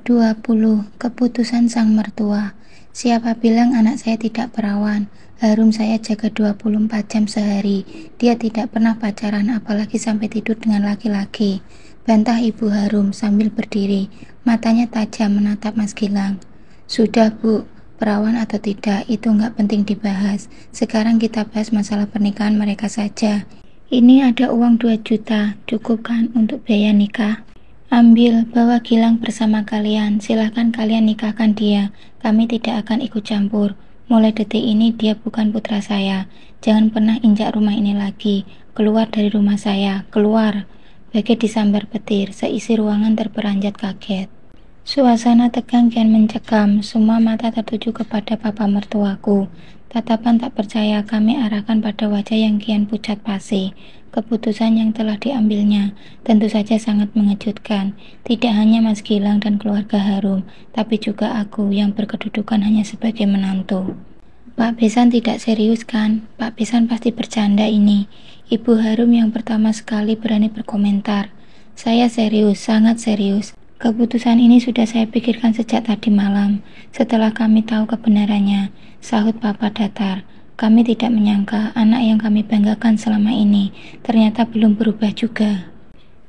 20. Keputusan sang mertua. Siapa bilang anak saya tidak perawan? Harum saya jaga 24 jam sehari. Dia tidak pernah pacaran, apalagi sampai tidur dengan laki-laki. Bantah Ibu Harum sambil berdiri. Matanya tajam menatap Mas Gilang. Sudah Bu, perawan atau tidak itu nggak penting dibahas. Sekarang kita bahas masalah pernikahan mereka saja. Ini ada uang 2 juta, cukup kan untuk biaya nikah? Ambil, bawa Gilang bersama kalian. Silahkan kalian nikahkan dia. Kami tidak akan ikut campur. Mulai detik ini dia bukan putra saya. Jangan pernah injak rumah ini lagi. Keluar dari rumah saya. Keluar. Bagai disambar petir, seisi ruangan terperanjat kaget. Suasana tegang kian mencekam. Semua mata tertuju kepada papa mertuaku. Tatapan tak percaya kami arahkan pada wajah yang kian pucat pasi. Keputusan yang telah diambilnya tentu saja sangat mengejutkan. Tidak hanya Mas Gilang dan keluarga Harum, tapi juga aku yang berkedudukan hanya sebagai menantu. Pak Besan tidak serius kan? Pak Besan pasti bercanda ini. Ibu Harum yang pertama sekali berani berkomentar. Saya serius, sangat serius. Keputusan ini sudah saya pikirkan sejak tadi malam. Setelah kami tahu kebenarannya, sahut Papa datar. Kami tidak menyangka anak yang kami banggakan selama ini ternyata belum berubah juga.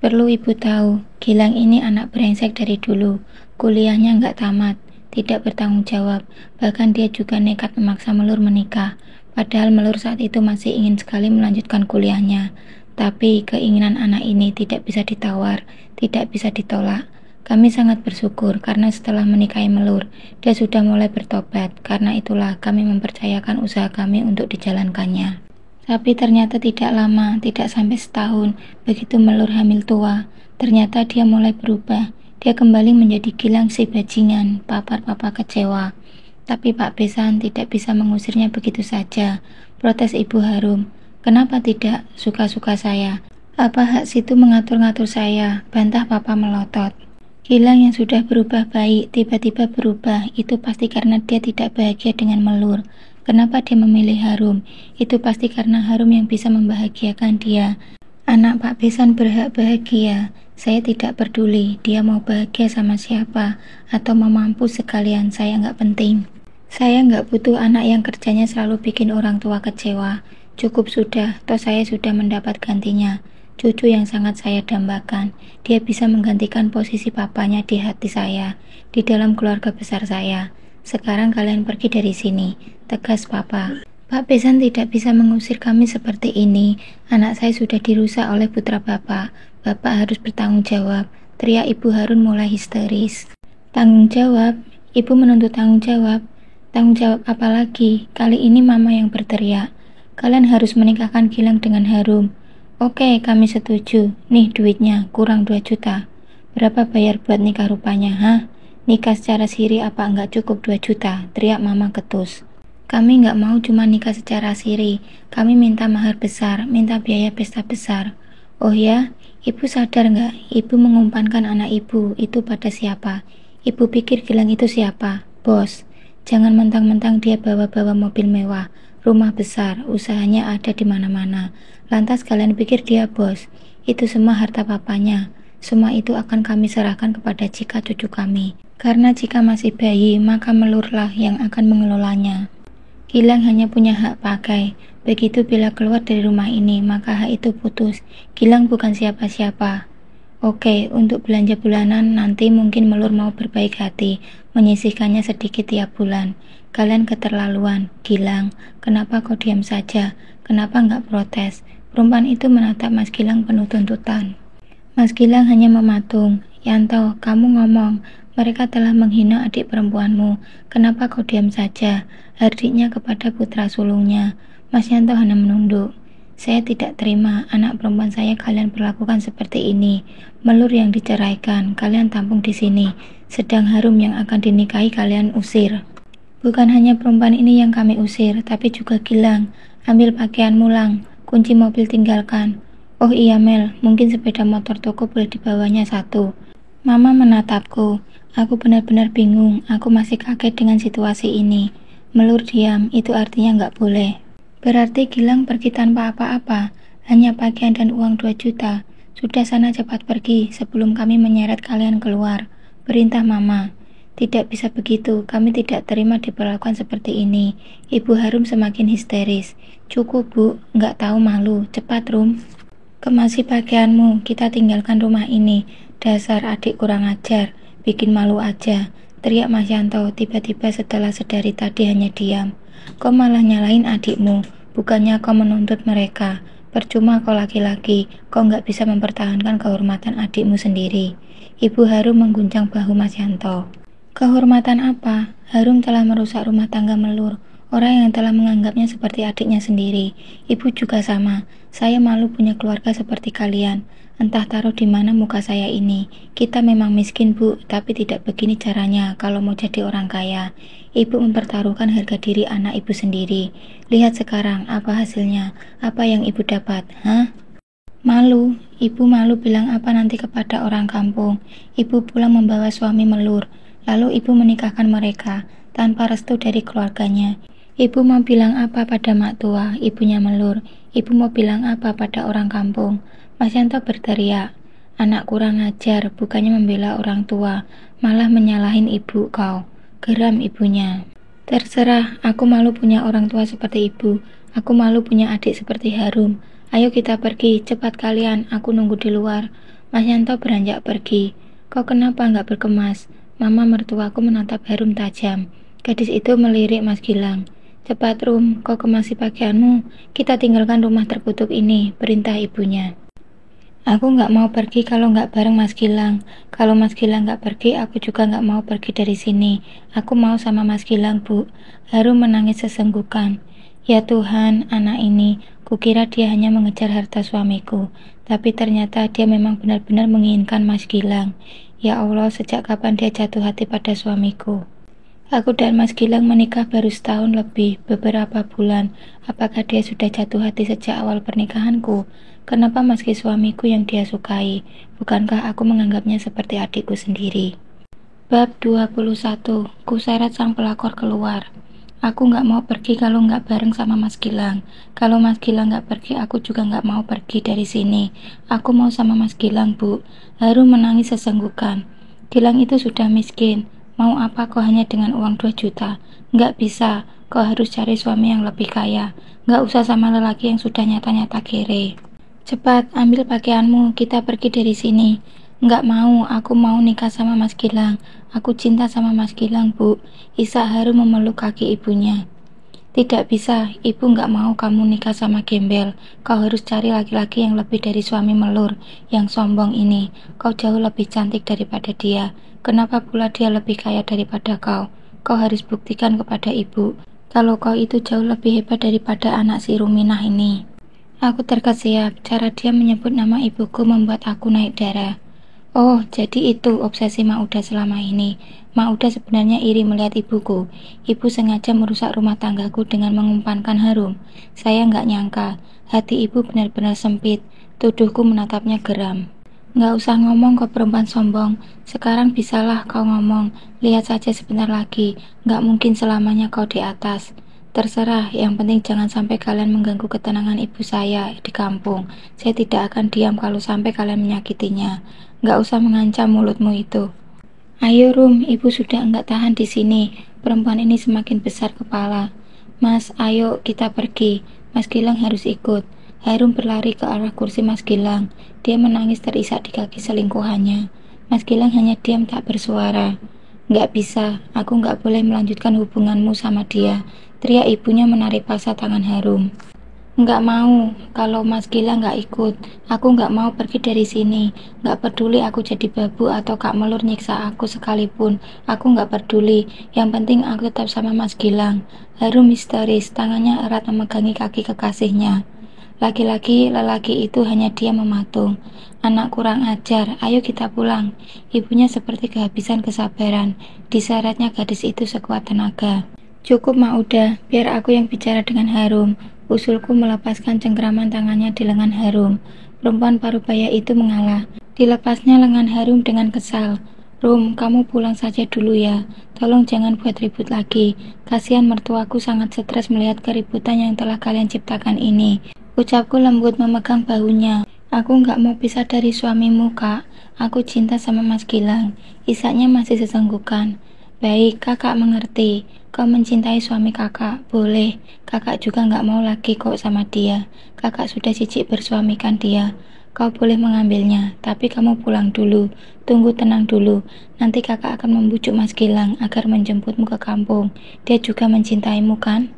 Perlu Ibu tahu, Gilang ini anak brengsek dari dulu. Kuliahnya nggak tamat, tidak bertanggung jawab. Bahkan dia juga nekat memaksa Melur menikah. Padahal Melur saat itu masih ingin sekali melanjutkan kuliahnya. Tapi keinginan anak ini tidak bisa ditawar, tidak bisa ditolak. Kami sangat bersyukur karena setelah menikahi Melur, dia sudah mulai bertobat. Karena itulah kami mempercayakan usaha kami untuk dijalankannya. Tapi ternyata tidak lama, tidak sampai setahun, begitu Melur hamil tua, ternyata dia mulai berubah. Dia kembali menjadi Gilang si bajingan, papa kecewa. Tapi Pak Besan tidak bisa mengusirnya begitu saja. Protes Ibu Harum. Kenapa tidak? Suka-suka saya. Apa hak situ mengatur-ngatur saya? Bantah Papa melotot. Gilang yang sudah berubah baik, tiba-tiba berubah, itu pasti karena dia tidak bahagia dengan Melur. Kenapa dia memilih Harum? Itu pasti karena Harum yang bisa membahagiakan dia. Anak Pak Besan berhak bahagia. Saya tidak peduli, dia mau bahagia sama siapa, atau mau mampu sekalian, saya nggak penting. Saya nggak butuh anak yang kerjanya selalu bikin orang tua kecewa. Cukup sudah, toh saya sudah mendapat gantinya. Cucu yang sangat saya dambakan. Dia bisa menggantikan posisi papanya di hati saya, di dalam keluarga besar saya. Sekarang kalian pergi dari sini, tegas Papa. Pak Besan tidak bisa mengusir kami seperti ini. Anak saya sudah dirusak oleh putra Bapak. Bapak harus bertanggung jawab. Teriak Ibu Harun mulai histeris. Tanggung jawab? Ibu menuntut tanggung jawab. Tanggung jawab apa lagi? Kali ini Mama yang berteriak. Kalian harus menikahkan Gilang dengan Harum. Oke, kami setuju. Nih duitnya, kurang 2 juta. Berapa bayar buat nikah rupanya, hah? Nikah secara siri apa enggak cukup 2 juta? Teriak Mama ketus. Kami enggak mau cuma nikah secara siri. Kami minta mahar besar, minta biaya pesta besar. Oh ya? Ibu sadar enggak? Ibu mengumpankan anak ibu itu pada siapa? Ibu pikir Gilang itu siapa? Bos. Jangan mentang-mentang dia bawa-bawa mobil mewah, rumah besar, usahanya ada di mana-mana. Lantas kalian pikir dia bos? Itu semua harta papanya. Semua itu akan kami serahkan kepada Cika cucu kami. Karena Cika masih bayi, maka Melurlah yang akan mengelolanya. Gilang hanya punya hak pakai. Begitu bila keluar dari rumah ini, maka hak itu putus. Gilang bukan siapa-siapa. Oke, untuk belanja bulanan nanti mungkin Melur mau berbaik hati, menyisihkannya sedikit tiap bulan. Kalian keterlaluan, Gilang. Kenapa kau diam saja? Kenapa enggak protes? Perempuan itu menatap Mas Gilang penuh tuntutan. Mas Gilang hanya mematung. Yanto, kamu ngomong. Mereka telah menghina adik perempuanmu. Kenapa kau diam saja? Hardiknya kepada putra sulungnya. Mas Yanto hanya menunduk. Saya tidak terima anak perempuan saya kalian perlakukan seperti ini. Melur yang diceraikan, kalian tampung di sini. Sedang Harum yang akan dinikahi kalian usir. Bukan hanya perempuan ini yang kami usir, tapi juga Gilang. Ambil pakaianmu Lang, kunci mobil tinggalkan. Oh iya Mel, mungkin sepeda motor toko boleh dibawanya 1. Mama menatapku. Aku benar-benar bingung, aku masih kaget dengan situasi ini. Melur diam, itu artinya nggak boleh. Berarti Gilang pergi tanpa apa-apa, hanya pakaian dan uang 2 juta. Sudah sana cepat pergi sebelum kami menyeret kalian keluar. Perintah Mama. Tidak bisa begitu, kami tidak terima diperlakukan seperti ini. Ibu Harum semakin histeris. Cukup Bu, nggak tahu malu. Cepat Rum, kemasi pakaianmu, kita tinggalkan rumah ini. Dasar adik kurang ajar, bikin malu aja. Teriak Mas Yanto tiba-tiba setelah sedari tadi hanya diam. Kau malah nyalahin adikmu, bukannya kau menuntut mereka. Percuma kau laki-laki, kau nggak bisa mempertahankan kehormatan adikmu sendiri. Ibu Harum mengguncang bahu Mas Yanto. Kehormatan apa? Harum telah merusak rumah tangga Melur, orang yang telah menganggapnya seperti adiknya sendiri. Ibu juga sama. Saya malu punya keluarga seperti kalian. Entah taruh di mana muka saya ini. Kita memang miskin Bu, tapi tidak begini caranya kalau mau jadi orang kaya. Ibu mempertaruhkan harga diri anak ibu sendiri. Lihat sekarang, apa hasilnya? Apa yang ibu dapat? Hah? Malu. Ibu malu bilang apa nanti kepada orang kampung. Ibu pulang membawa suami Melur. Lalu ibu menikahkan mereka tanpa restu dari keluarganya. Ibu mau bilang apa pada mak tua, ibunya Melur? Ibu mau bilang apa pada orang kampung? Mas Yanto berteriak, anak kurang ajar, bukannya membela orang tua, malah menyalahin ibu kau. Geram ibunya. Terserah, aku malu punya orang tua seperti ibu. Aku malu punya adik seperti Harum. Ayo kita pergi, cepat kalian, aku nunggu di luar. Mas Yanto beranjak pergi. Kau kenapa nggak berkemas? Mama mertuaku menatap Harum tajam. Gadis itu melirik Mas Gilang. Cepat Rum, kau kemasi pakaianmu. Kita tinggalkan rumah terkutuk ini, perintah ibunya. Aku nggak mau pergi kalau nggak bareng Mas Gilang. Kalau Mas Gilang nggak pergi, aku juga nggak mau pergi dari sini. Aku mau sama Mas Gilang, Bu. Harum menangis sesenggukan. Ya Tuhan, anak ini, kukira dia hanya mengejar harta suamiku. Tapi ternyata dia memang benar-benar menginginkan Mas Gilang. Ya Allah, sejak kapan dia jatuh hati pada suamiku? Aku dan Mas Gilang menikah baru setahun lebih, beberapa bulan. Apakah dia sudah jatuh hati sejak awal pernikahanku? Kenapa meski suamiku yang dia sukai? Bukankah aku menganggapnya seperti adikku sendiri? Bab 21. Kuseret sang pelakor keluar. Aku nggak mau pergi kalau nggak bareng sama Mas Gilang. Kalau Mas Gilang nggak pergi, aku juga nggak mau pergi dari sini. Aku mau sama Mas Gilang, Bu. Harum menangis sesenggukan. Gilang itu sudah miskin. Mau apa kau hanya dengan uang 2 juta? Nggak bisa. Kau harus cari suami yang lebih kaya. Nggak usah sama lelaki yang sudah nyata-nyata kere. Cepat, ambil pakaianmu. Kita pergi dari sini. Nggak mau, aku mau nikah sama Mas Gilang. Aku cinta sama Mas Gilang, Bu. Isa Harum memeluk kaki ibunya. Tidak bisa, ibu nggak mau kamu nikah sama gembel. Kau harus cari laki-laki yang lebih dari suami Melur, yang sombong ini. Kau jauh lebih cantik daripada dia. Kenapa pula dia lebih kaya daripada kau? Kau harus buktikan kepada ibu kalau kau itu jauh lebih hebat daripada anak si Ruminah ini. Aku terkesiap, cara dia menyebut nama ibuku membuat aku naik darah. Oh, jadi itu obsesi Mauda selama ini. Mauda sebenarnya iri melihat ibuku. Ibu sengaja merusak rumah tanggaku dengan mengumpankan Harum. Saya nggak nyangka, hati ibu benar-benar sempit. Tuduhku menatapnya geram. Nggak usah ngomong kau perempuan sombong. Sekarang bisalah kau ngomong. Lihat saja sebentar lagi. Nggak mungkin selamanya kau di atas. Terserah, yang penting jangan sampai kalian mengganggu ketenangan ibu saya di kampung. Saya tidak akan diam kalau sampai kalian menyakitinya. Nggak usah mengancam mulutmu itu. Ayo Rum, ibu sudah enggak tahan di sini. Perempuan ini semakin besar kepala. Mas, ayo kita pergi. Mas Gilang harus ikut. Harum berlari ke arah kursi Mas Gilang. Dia menangis terisak di kaki selingkuhannya. Mas Gilang hanya diam tak bersuara. Nggak bisa, aku nggak boleh melanjutkan hubunganmu sama dia. Teriak ibunya menarik paksa tangan Harum. Nggak mau, kalau Mas Gilang nggak ikut, aku nggak mau pergi dari sini. Nggak peduli aku jadi babu atau Kak Melur nyiksa aku sekalipun, aku nggak peduli. Yang penting aku tetap sama Mas Gilang. Harum histeris, tangannya erat memegangi kaki kekasihnya. Laki-laki itu hanya dia mematung. Anak kurang ajar, ayo kita pulang. Ibunya seperti kehabisan kesabaran. Diseretnya gadis itu sekuat tenaga. Cukup Mauda, biar aku yang bicara dengan Harum. Usulku melepaskan cengkraman tangannya di lengan Harum. Perempuan parubaya itu mengalah. Dilepasnya lengan Harum dengan kesal. Rum, kamu pulang saja dulu ya. Tolong jangan buat ribut lagi. Kasihan mertuaku sangat stres melihat keributan yang telah kalian ciptakan ini. Ucapku lembut memegang bahunya. Aku nggak mau pisah dari suamimu, Kak. Aku cinta sama Mas Gilang. Isaknya masih sesenggukan. Baik, kakak mengerti. Kau mencintai suami kakak, boleh. Kakak juga nggak mau lagi kok sama dia. Kakak sudah jijik bersuamikan dia. Kau boleh mengambilnya, tapi kamu pulang dulu. Tunggu tenang dulu. Nanti kakak akan membujuk Mas Gilang agar menjemputmu ke kampung. Dia juga mencintaimu kan?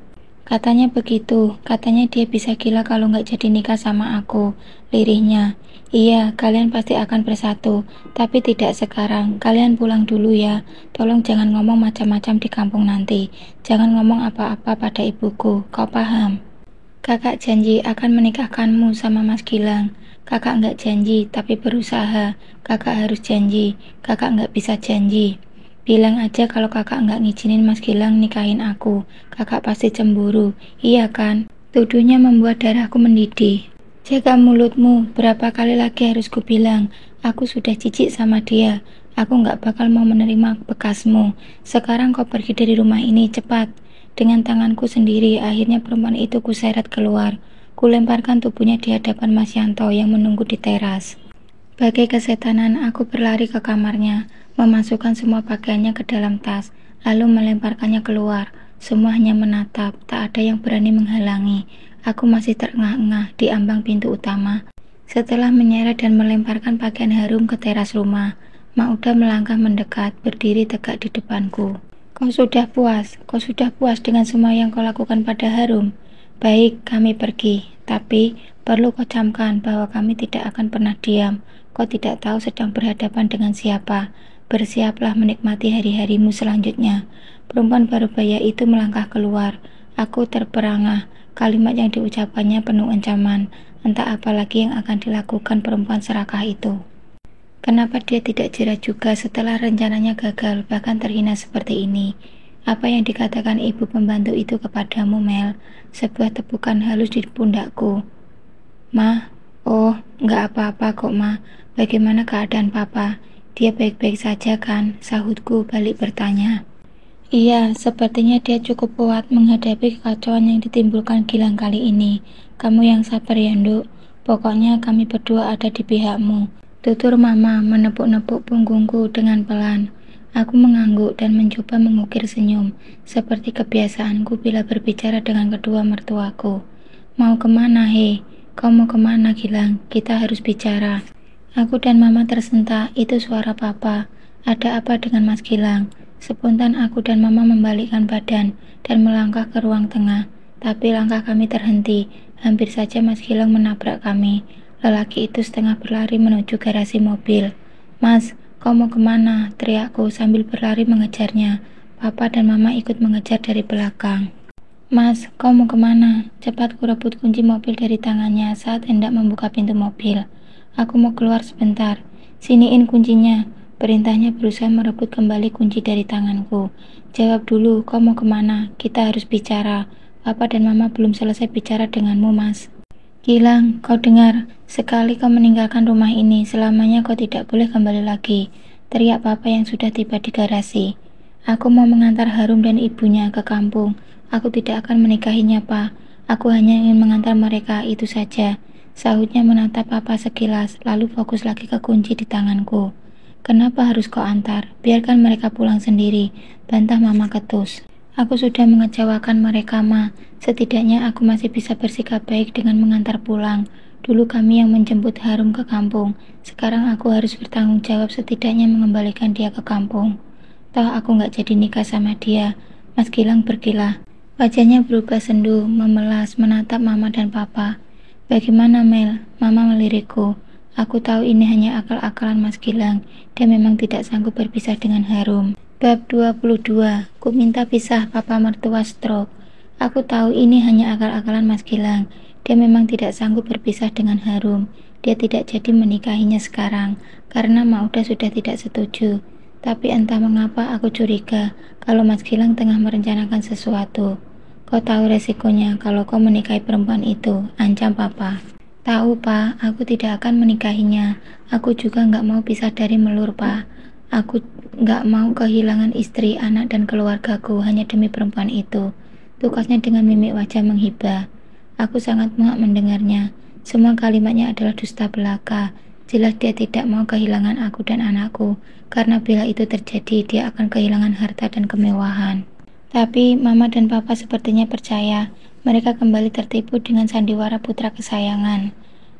Katanya begitu, katanya dia bisa gila kalau nggak jadi nikah sama aku, lirihnya. Iya, kalian pasti akan bersatu, tapi tidak sekarang. Kalian pulang dulu ya. Tolong jangan ngomong macam-macam di kampung nanti. Jangan ngomong apa-apa pada ibuku, kau paham? Kakak janji akan menikahkanmu sama Mas Gilang. Kakak nggak janji, tapi berusaha. Kakak harus janji, kakak nggak bisa janji. Bilang aja kalau kakak nggak ngizinin Mas Gilang nikahin aku. Kakak pasti cemburu, iya kan? Tuduhnya membuat darahku mendidih. Jaga mulutmu, berapa kali lagi harus kubilang, aku sudah jijik sama dia. Aku nggak bakal mau menerima bekasmu. Sekarang kau pergi dari rumah ini, cepat. Dengan tanganku sendiri, akhirnya perempuan itu kuseret keluar. Kulemparkan tubuhnya di hadapan Mas Yanto yang menunggu di teras. Bagai kesetanan, aku berlari ke kamarnya, memasukkan semua pakaiannya ke dalam tas, lalu melemparkannya keluar. Semua hanya menatap, tak ada yang berani menghalangi. Aku masih terengah-engah di ambang pintu utama. Setelah menyeret dan melemparkan pakaian harum ke teras rumah, Mauda melangkah mendekat, berdiri tegak di depanku. Kau sudah puas? Kau sudah puas dengan semua yang kau lakukan pada Harum? Baik, kami pergi. Tapi, perlu kau camkan bahwa kami tidak akan pernah diam. Kau tidak tahu sedang berhadapan dengan siapa. Bersiaplah menikmati hari-harimu selanjutnya. Perempuan parubaya itu melangkah keluar. Aku terperangah. Kalimat yang diucapkannya penuh ancaman. Entah apa lagi yang akan dilakukan perempuan serakah itu. Kenapa dia tidak jerah juga setelah rencananya gagal, bahkan terhina seperti ini? Apa yang dikatakan ibu pembantu itu kepadamu, Mel? Sebuah tepukan halus di pundakku. Ma, oh, nggak apa-apa kok, Ma. Bagaimana keadaan Papa? Dia baik-baik saja kan? Sahutku balik bertanya. Iya, sepertinya dia cukup kuat menghadapi kekacauan yang ditimbulkan Gilang kali ini. Kamu yang sabar ya, Nduk. Pokoknya kami berdua ada di pihakmu. Tutur Mama menepuk-nepuk punggungku dengan pelan. Aku mengangguk dan mencoba mengukir senyum, seperti kebiasaanku bila berbicara dengan kedua mertuaku. Mau kemana, he? Kau mau kemana, Gilang? Kita harus bicara. Aku dan Mama tersentak, itu suara Papa. Ada apa dengan Mas Gilang? Spontan aku dan Mama membalikkan badan dan melangkah ke ruang tengah. Tapi langkah kami terhenti, hampir saja Mas Gilang menabrak kami. Lelaki itu setengah berlari menuju garasi mobil. Mas, kau mau kemana? Teriakku sambil berlari mengejarnya. Papa dan Mama ikut mengejar dari belakang. Mas, kau mau kemana? Cepat kurebut kunci mobil dari tangannya saat hendak membuka pintu mobil. Aku mau keluar sebentar. Siniin kuncinya. Perintahnya berusaha merebut kembali kunci dari tanganku. Jawab dulu, kau mau kemana? Kita harus bicara. Papa dan Mama belum selesai bicara denganmu, Mas. Gilang, kau dengar, sekali kau meninggalkan rumah ini, selamanya kau tidak boleh kembali lagi. Teriak Papa yang sudah tiba di garasi. Aku mau mengantar Harum dan ibunya ke kampung. Aku tidak akan menikahinya, Pak. Aku hanya ingin mengantar mereka, itu saja. Sahutnya menatap Papa sekilas, lalu fokus lagi ke kunci di tanganku. Kenapa harus kau antar? Biarkan mereka pulang sendiri, bantah Mama ketus. Aku sudah mengecewakan mereka, Ma. Setidaknya aku masih bisa bersikap baik dengan mengantar pulang. Dulu kami yang menjemput Harum ke kampung. Sekarang aku harus bertanggung jawab setidaknya mengembalikan dia ke kampung. Toh aku nggak jadi nikah sama dia. Mas Gilang pergilah. Wajahnya berubah sendu, memelas, menatap Mama dan Papa. Bagaimana, Mel? Mama melirikku. Aku tahu ini hanya akal-akalan Mas Gilang. Dia memang tidak sanggup berpisah dengan Harum. Bab 22. Ku minta pisah, Papa mertua stroke. Aku tahu ini hanya akal-akalan Mas Gilang. Dia memang tidak sanggup berpisah dengan Harum. Dia tidak jadi menikahinya sekarang karena Mauda sudah tidak setuju. Tapi entah mengapa aku curiga kalau Mas Gilang tengah merencanakan sesuatu. Kau tahu resikonya kalau kau menikahi perempuan itu, ancam Papa. Tahu, Pak, aku tidak akan menikahinya. Aku juga nggak mau pisah dari Melur, Pak. Aku gak mau kehilangan istri, anak, dan keluargaku hanya demi perempuan itu. Tukasnya dengan mimik wajah menghibah. Aku sangat muak mendengarnya. Semua kalimatnya adalah dusta belaka. Jelas dia tidak mau kehilangan aku dan anakku, karena bila itu terjadi, dia akan kehilangan harta dan kemewahan. Tapi Mama dan Papa sepertinya percaya. Mereka kembali tertipu dengan sandiwara putra kesayangan.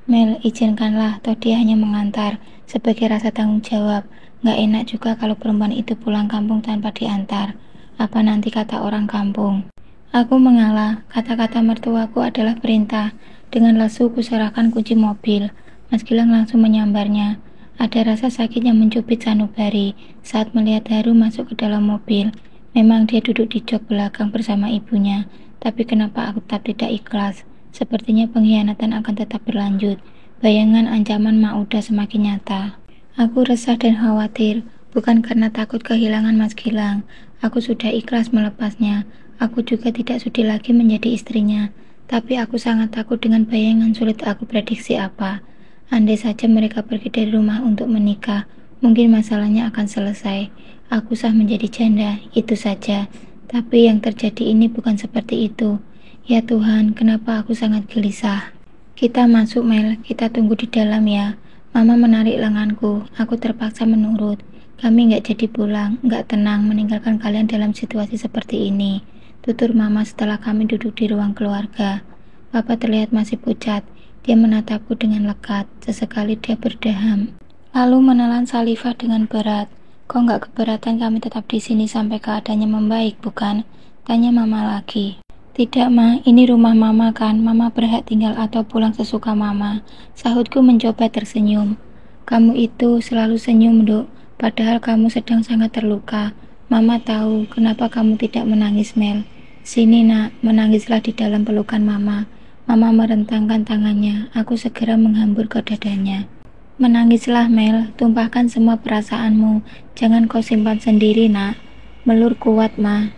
Mel, izinkanlah, toh dia hanya mengantar sebagai rasa tanggung jawab. Gak enak juga kalau perempuan itu pulang kampung tanpa diantar. Apa nanti kata orang kampung? Aku mengalah. Kata-kata mertuaku adalah perintah. Dengan lesu kuserahkan kunci mobil. Mas Gilang langsung menyambarnya. Ada rasa sakit yang mencubit sanubari saat melihat Haru masuk ke dalam mobil. Memang dia duduk di jok belakang bersama ibunya. Tapi kenapa aku tetap tidak ikhlas? Sepertinya pengkhianatan akan tetap berlanjut. Bayangan ancaman Mauda semakin nyata. Aku resah dan khawatir, bukan karena takut kehilangan Mas Gilang. Aku sudah ikhlas melepasnya. Aku juga tidak sudi lagi menjadi istrinya. Tapi aku sangat takut dengan bayangan sulit aku prediksi apa. Andai saja mereka pergi dari rumah untuk menikah, mungkin masalahnya akan selesai. Aku sah menjadi janda, itu saja. Tapi yang terjadi ini bukan seperti itu. Ya Tuhan, kenapa aku sangat gelisah. Kita masuk, Mel, kita tunggu di dalam ya. Mama menarik lenganku, aku terpaksa menurut. Kami gak jadi pulang, gak tenang meninggalkan kalian dalam situasi seperti ini. Tutur Mama setelah kami duduk di ruang keluarga. Papa terlihat masih pucat, dia menatapku dengan lekat, sesekali dia berdaham. Lalu menelan saliva dengan berat. Kok gak keberatan kami tetap di sini sampai keadaannya membaik, bukan? Tanya Mama lagi. Tidak, Ma, ini rumah Mama kan. Mama berhak tinggal atau pulang sesuka Mama. Sahutku mencoba tersenyum. Kamu itu selalu senyum, Dok. Padahal kamu sedang sangat terluka. Mama tahu kenapa kamu tidak menangis, Mel. Sini, Nak, menangislah di dalam pelukan Mama. Mama merentangkan tangannya. Aku segera menghambur ke dadanya. Menangislah, Mel. Tumpahkan semua perasaanmu. Jangan kau simpan sendiri, Nak. Melur kuat, Ma.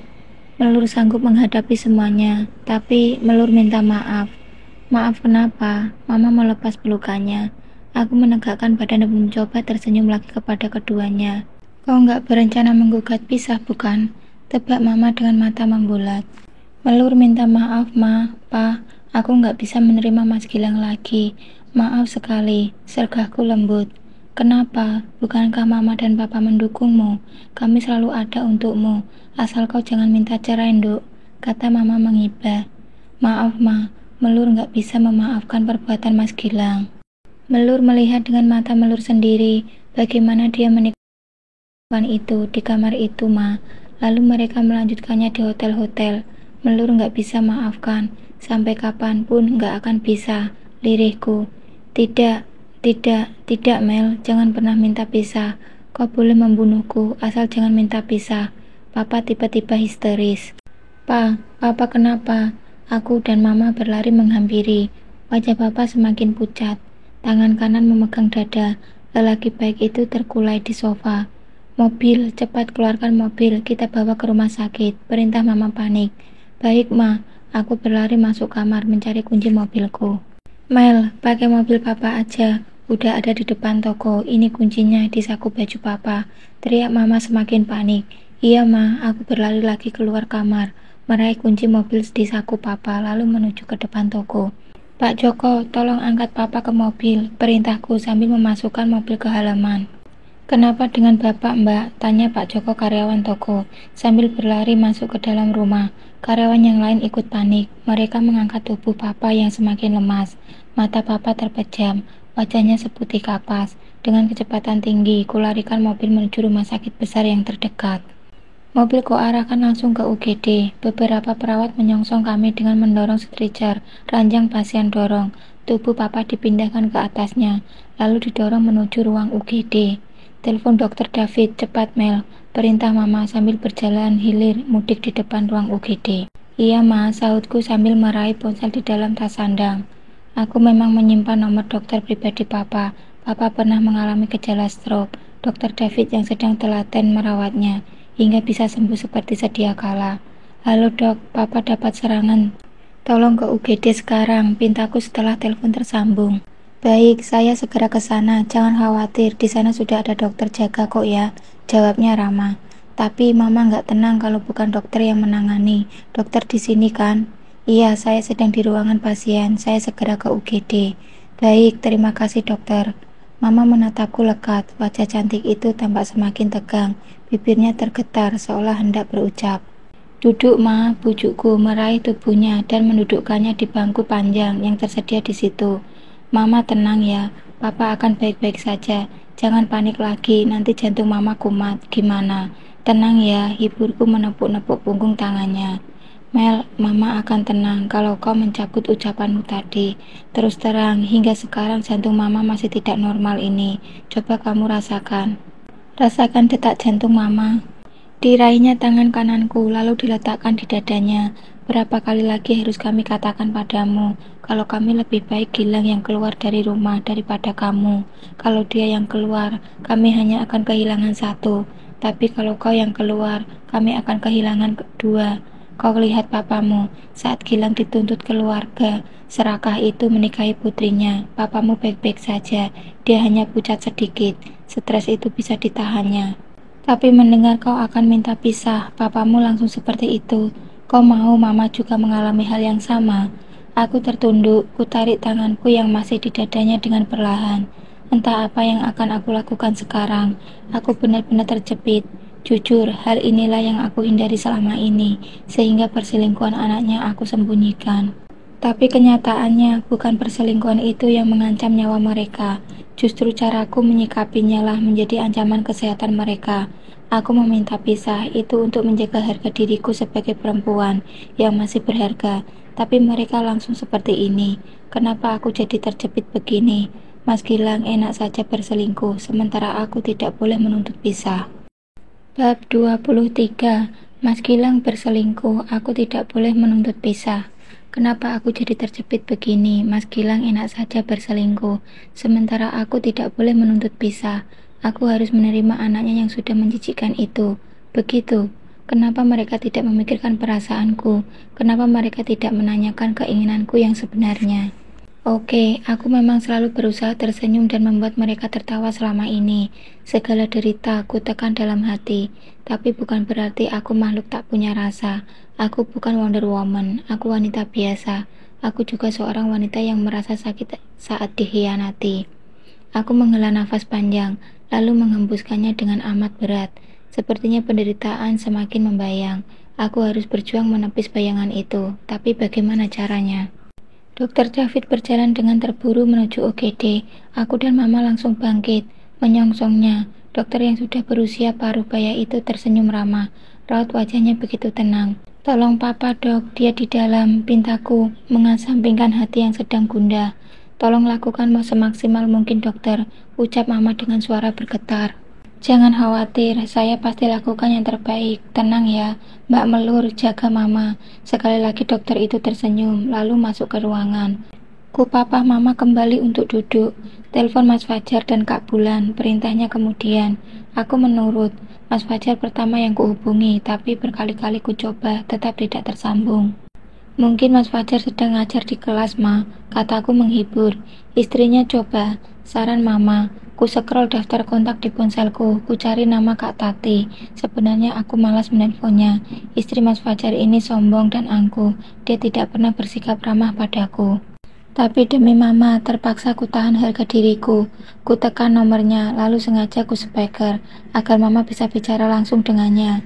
Melur sanggup menghadapi semuanya, tapi Melur minta maaf. Maaf kenapa? Mama melepas pelukannya. Aku menegakkan badan dan mencoba tersenyum lagi kepada keduanya. Kau nggak berencana menggugat pisah, bukan? Tebak Mama dengan mata membulat. Melur minta maaf, Ma, Pa. Aku nggak bisa menerima Mas Gilang lagi. Maaf sekali, sergahku lembut. Kenapa? Bukankah Mama dan Papa mendukungmu? Kami selalu ada untukmu. Asal kau jangan minta cerai, Nduk, kata Mama mengibah. Maaf, Ma. Melur gak bisa memaafkan perbuatan Mas Gilang. Melur melihat dengan mata Melur sendiri bagaimana dia menikmati itu di kamar itu, Ma. Lalu mereka melanjutkannya di hotel-hotel. Melur gak bisa maafkan. Sampai kapanpun gak akan bisa. Lirihku. Tidak, Mel, jangan pernah minta pisah. Kau boleh membunuhku, asal jangan minta pisah. Papa tiba-tiba histeris. Papa kenapa? Aku dan Mama berlari menghampiri. Wajah Papa semakin pucat. Tangan kanan memegang dada. Lelaki baik itu terkulai di sofa. Mobil, cepat keluarkan mobil, kita bawa ke rumah sakit. Perintah Mama panik. Baik, Ma. Aku berlari masuk kamar mencari kunci mobilku. Mel, pakai mobil Papa aja. Udah ada di depan toko. Ini kuncinya di saku baju Papa. Teriak Mama semakin panik. Iya, Ma. Aku berlari lagi keluar kamar, meraih kunci mobil di saku Papa, lalu menuju ke depan toko. Pak Joko, tolong angkat Papa ke mobil, perintahku sambil memasukkan mobil ke halaman. Kenapa dengan Bapak, Mbak? Tanya Pak Joko karyawan toko, sambil berlari masuk ke dalam rumah. Karyawan yang lain ikut panik. Mereka mengangkat tubuh Papa yang semakin lemas. Mata Papa terpejam, wajahnya seputih kapas. Dengan kecepatan tinggi, kularikan mobil menuju rumah sakit besar yang terdekat. Mobil kuarahkan langsung ke UGD. Beberapa perawat menyongsong kami dengan mendorong stretcher, ranjang pasien dorong. Tubuh Papa dipindahkan ke atasnya, lalu didorong menuju ruang UGD. Telepon Dokter David, cepat, Mel. Perintah Mama sambil berjalan hilir mudik di depan ruang UGD. Iya, Ma, sahutku sambil meraih ponsel di dalam tas sandang. Aku memang menyimpan nomor dokter pribadi Papa. Papa pernah mengalami gejala stroke. Dokter David yang sedang telaten merawatnya hingga bisa sembuh seperti sedia kala. Halo dok, Papa dapat serangan. Tolong ke UGD sekarang, pintaku setelah telepon tersambung. Baik, saya segera ke sana. Jangan khawatir, di sana sudah ada dokter jaga kok ya, jawabnya ramah. Tapi Mama nggak tenang kalau bukan dokter yang menangani. Dokter di sini kan? Iya, saya sedang di ruangan pasien. Saya segera ke UGD. Baik, terima kasih dokter. Mama menatapku lekat, wajah cantik itu tampak semakin tegang, bibirnya tergetar seolah hendak berucap. Duduk ma, bujukku meraih tubuhnya dan mendudukkannya di bangku panjang yang tersedia di situ. Mama tenang ya, papa akan baik-baik saja. Jangan panik lagi, nanti jantung mama kumat. Gimana? Tenang ya, hiburku menepuk-nepuk punggung tangannya. Mel, mama akan tenang kalau kau mencabut ucapanmu tadi. Terus terang, hingga sekarang jantung mama masih tidak normal ini. Coba kamu rasakan. Rasakan detak jantung mama. Diraihnya tangan kananku, lalu diletakkan di dadanya. Berapa kali lagi harus kami katakan padamu, kalau kami lebih baik Gilang yang keluar dari rumah daripada kamu. Kalau dia yang keluar, kami hanya akan kehilangan satu. Tapi kalau kau yang keluar, kami akan kehilangan kedua. Kau lihat papamu, saat Gilang dituntut keluarga, serakah itu menikahi putrinya. Papamu baik-baik saja, dia hanya pucat sedikit. Stres itu bisa ditahannya. Tapi mendengar kau akan minta pisah, papamu langsung seperti itu. Kau mau mama juga mengalami hal yang sama? Aku tertunduk, ku tarik tanganku yang masih di dadanya dengan perlahan. Entah apa yang akan aku lakukan sekarang. Aku benar-benar terjepit. Jujur, hal inilah yang aku hindari selama ini, sehingga perselingkuhan anaknya aku sembunyikan. Tapi kenyataannya bukan perselingkuhan itu yang mengancam nyawa mereka. Justru caraku menyikapinya lah menjadi ancaman kesehatan mereka. Aku meminta pisah itu untuk menjaga harga diriku sebagai perempuan yang masih berharga. Tapi mereka langsung seperti ini. Kenapa aku jadi terjepit begini? Mas Gilang enak saja berselingkuh, sementara aku tidak boleh menuntut pisah. Bab 23. Mas Gilang berselingkuh, aku tidak boleh menuntut pisah. Kenapa aku jadi terjepit begini? Mas Gilang enak saja berselingkuh, sementara aku tidak boleh menuntut pisah. Aku harus menerima anaknya yang sudah menjijikkan itu. Begitu. Kenapa mereka tidak memikirkan perasaanku? Kenapa mereka tidak menanyakan keinginanku yang sebenarnya? Oke, aku memang selalu berusaha tersenyum dan membuat mereka tertawa selama ini. Segala derita aku tekan dalam hati, tapi bukan berarti aku makhluk tak punya rasa. Aku bukan Wonder Woman, aku wanita biasa. Aku juga seorang wanita yang merasa sakit saat dikhianati. Aku menghela nafas panjang, lalu menghembuskannya dengan amat berat. Sepertinya penderitaan semakin membayang. Aku harus berjuang menepis bayangan itu, tapi bagaimana caranya? Dokter David berjalan dengan terburu menuju UGD. Aku dan Mama langsung bangkit, menyongsongnya. Dokter yang sudah berusia paruh baya itu tersenyum ramah. Raut wajahnya begitu tenang. Tolong Papa dok, dia di dalam, pintaku, mengesampingkan hati yang sedang gundah. Tolong lakukan semaksimal mungkin dokter, ucap Mama dengan suara bergetar. Jangan khawatir, saya pasti lakukan yang terbaik. Tenang ya, Mbak Melur, jaga Mama. Sekali lagi dokter itu tersenyum, lalu masuk ke ruangan. Ku papa Mama kembali untuk duduk. Telepon Mas Fajar dan Kak Bulan, perintahnya kemudian. Aku menurut. Mas Fajar pertama yang kuhubungi, tapi berkali-kali ku coba, tetap tidak tersambung. Mungkin Mas Fajar sedang ngajar di kelas, Ma, kataku menghibur. Istrinya coba, saran Mama. Ku scroll daftar kontak di ponselku, ku cari nama Kak Tati. Sebenarnya aku malas menelponnya. Istri Mas Fajar ini sombong dan angkuh. Dia tidak pernah bersikap ramah padaku. Tapi demi Mama, terpaksa ku tahan harga diriku. Ku tekan nomornya, lalu sengaja ku speaker, agar Mama bisa bicara langsung dengannya.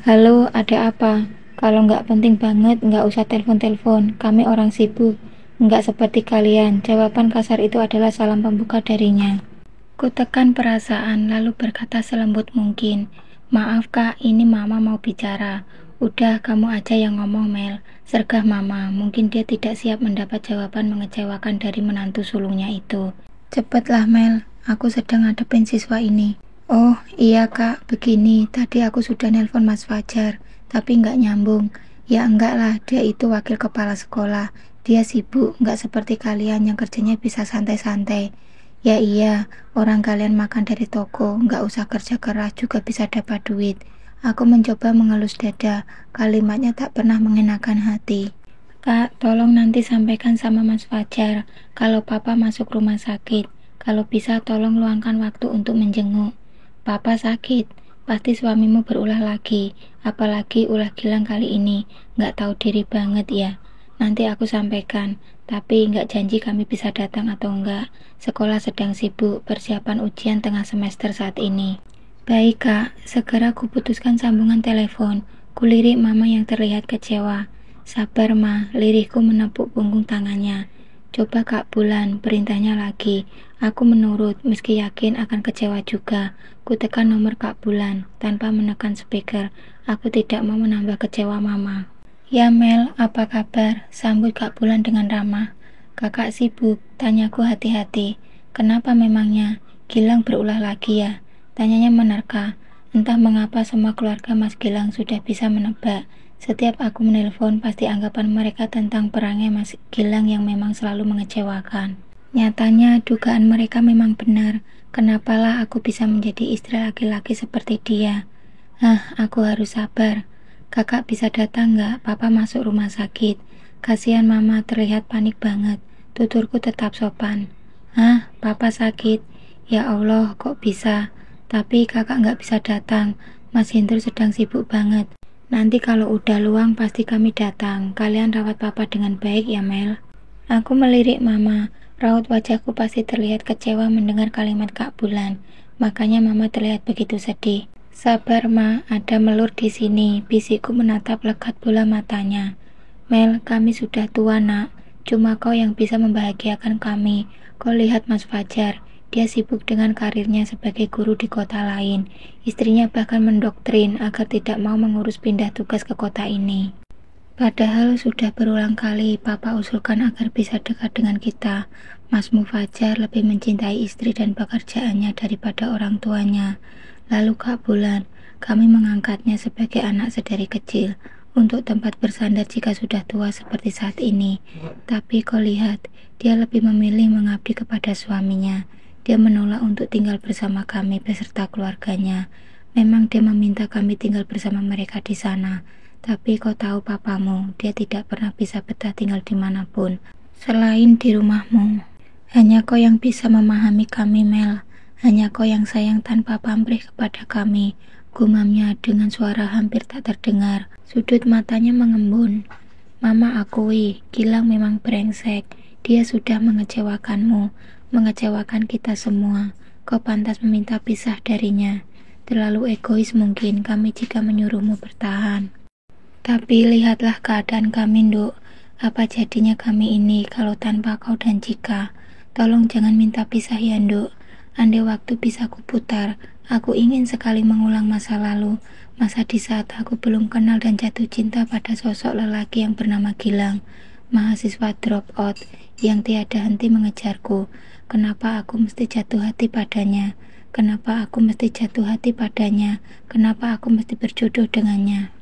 Halo, ada apa? Kalau nggak penting banget, nggak usah telepon-telepon. Kami orang sibuk. Nggak seperti kalian. Jawaban kasar itu adalah salam pembuka darinya. Ku tekan perasaan, lalu berkata selembut mungkin. Maaf kak, ini Mama mau bicara. Udah, kamu aja yang ngomong Mel. Sergah Mama, mungkin dia tidak siap mendapat jawaban mengecewakan dari menantu sulungnya itu. Cepatlah Mel, aku sedang ngadepin siswa ini. Oh iya kak, begini, tadi aku sudah nelpon Mas Fajar, tapi nggak nyambung. Ya enggak lah, dia itu wakil kepala sekolah. Dia sibuk, nggak seperti kalian yang kerjanya bisa santai-santai. Ya iya, orang kalian makan dari toko, nggak usah kerja keras juga bisa dapat duit. Aku mencoba mengelus dada, kalimatnya tak pernah mengenakan hati. Kak, tolong nanti sampaikan sama Mas Fajar, kalau Papa masuk rumah sakit. Kalau bisa tolong luangkan waktu untuk menjenguk. Papa sakit, pasti suamimu berulah lagi, apalagi ulah Gilang kali ini, nggak tahu diri banget ya. Nanti aku sampaikan, tapi nggak janji kami bisa datang atau enggak. Sekolah sedang sibuk, persiapan ujian tengah semester saat ini. Baik kak, segera kuputuskan sambungan telepon. Kulirik mama yang terlihat kecewa. Sabar ma, lirihku menepuk punggung tangannya. Coba Kak Bulan, perintahnya lagi. Aku menurut, meski yakin akan kecewa juga. Ku tekan nomor Kak Bulan, tanpa menekan speaker. Aku tidak mau menambah kecewa mama. Ya Mel, apa kabar? Sambut Kak Bulan dengan ramah. Kakak sibuk, tanyaku hati-hati. Kenapa memangnya? Gilang berulah lagi ya? Tanyanya menerka. Entah mengapa semua keluarga Mas Gilang sudah bisa menebak. Setiap aku menelpon, pasti anggapan mereka tentang perangnya Mas Gilang yang memang selalu mengecewakan. Nyatanya, dugaan mereka memang benar. Kenapalah aku bisa menjadi istri laki-laki seperti dia? Aku harus sabar. Kakak bisa datang nggak? Papa masuk rumah sakit. Kasihan mama terlihat panik banget. Tuturku tetap sopan. Papa sakit? Ya Allah, kok bisa? Tapi kakak nggak bisa datang. Mas Hendro sedang sibuk banget. Nanti kalau udah luang pasti kami datang. Kalian rawat papa dengan baik ya Mel. Aku melirik mama. Raut wajahku pasti terlihat kecewa mendengar kalimat Kak Bulan. Makanya mama terlihat begitu sedih. Sabar ma, ada Melur di sini. Bisikku menatap lekat bola matanya. Mel, kami sudah tua nak. Cuma kau yang bisa membahagiakan kami. Kau lihat Mas Fajar. Dia sibuk dengan karirnya sebagai guru di kota lain. Istrinya bahkan mendoktrin agar tidak mau mengurus pindah tugas ke kota ini. Padahal sudah berulang kali Papa usulkan agar bisa dekat dengan kita. Mas Fajar lebih mencintai istri dan pekerjaannya daripada orang tuanya. Lalu Kak Bulan, kami mengangkatnya sebagai anak sedari kecil untuk tempat bersandar jika sudah tua seperti saat ini. Tapi kau lihat, dia lebih memilih mengabdi kepada suaminya. Dia menolak untuk tinggal bersama kami beserta keluarganya. Memang dia meminta kami tinggal bersama mereka di sana. Tapi kau tahu papamu, dia tidak pernah bisa betah tinggal dimanapun selain di rumahmu. Hanya kau yang bisa memahami kami Mel. Hanya kau yang sayang tanpa pamrih kepada kami. Gumamnya dengan suara hampir tak terdengar. Sudut matanya mengembun. Mama akui, Gilang memang brengsek. Dia sudah mengecewakanmu, mengecewakan kita semua. Kau pantas meminta pisah darinya. Terlalu egois mungkin kami jika menyuruhmu bertahan. Tapi lihatlah keadaan kami, Nduk. Apa jadinya kami ini kalau tanpa kau dan Cika? Tolong jangan minta pisah ya, Nduk. Andai waktu bisa kuputar, aku ingin sekali mengulang masa lalu. Masa di saat aku belum kenal dan jatuh cinta pada sosok lelaki yang bernama Gilang. Mahasiswa drop out yang tiada henti mengejarku. Kenapa aku mesti jatuh hati padanya? Kenapa aku mesti jatuh hati padanya? Kenapa aku mesti berjodoh dengannya?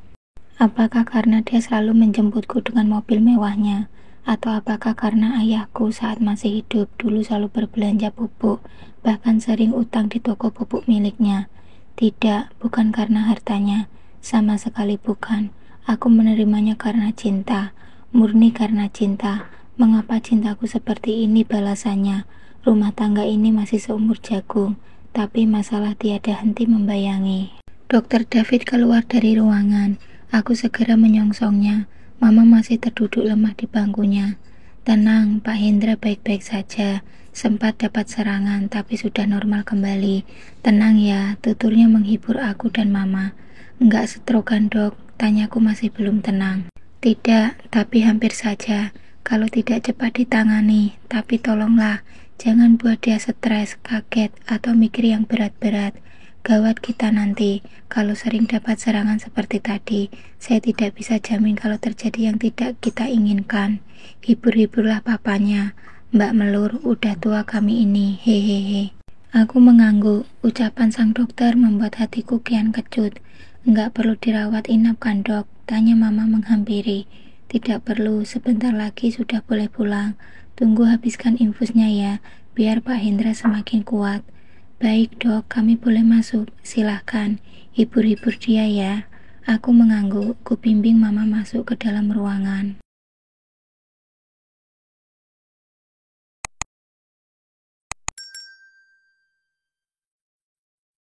Apakah karena dia selalu menjemputku dengan mobil mewahnya? Atau apakah karena ayahku saat masih hidup dulu selalu berbelanja pupuk, bahkan sering utang di toko pupuk miliknya? Tidak, bukan karena hartanya. Sama sekali bukan. Aku menerimanya karena cinta. Murni karena cinta. Mengapa cintaku seperti ini balasannya? Rumah tangga ini masih seumur jagung, tapi masalah tiada henti membayangi. Dokter David keluar dari ruangan. Aku segera menyongsongnya. Mama masih terduduk lemah di bangkunya. Tenang, Pak Hendra baik-baik saja. Sempat dapat serangan, tapi sudah normal kembali. Tenang ya, tuturnya menghibur aku dan Mama. Enggak strokan dok, tanyaku masih belum tenang. Tidak, tapi hampir saja. Kalau tidak cepat ditangani, tapi tolonglah, jangan buat dia stres, kaget, atau mikir yang berat-berat. Gawat kita nanti, kalau sering dapat serangan seperti tadi. Saya tidak bisa jamin kalau terjadi yang tidak kita inginkan. Hibur-hiburlah papanya. Mbak Melur, udah tua kami ini, hehehe. Aku mengangguk, ucapan sang dokter membuat hatiku kian kecut. Enggak perlu dirawat inap kan dok? Tanya Mama menghampiri. Tidak perlu, sebentar lagi sudah boleh pulang. Tunggu habiskan infusnya ya, biar Pak Hendra semakin kuat. Baik dok, kami boleh masuk, silahkan. Hibur-hibur dia ya. Aku mengangguk, ku bimbing Mama masuk ke dalam ruangan.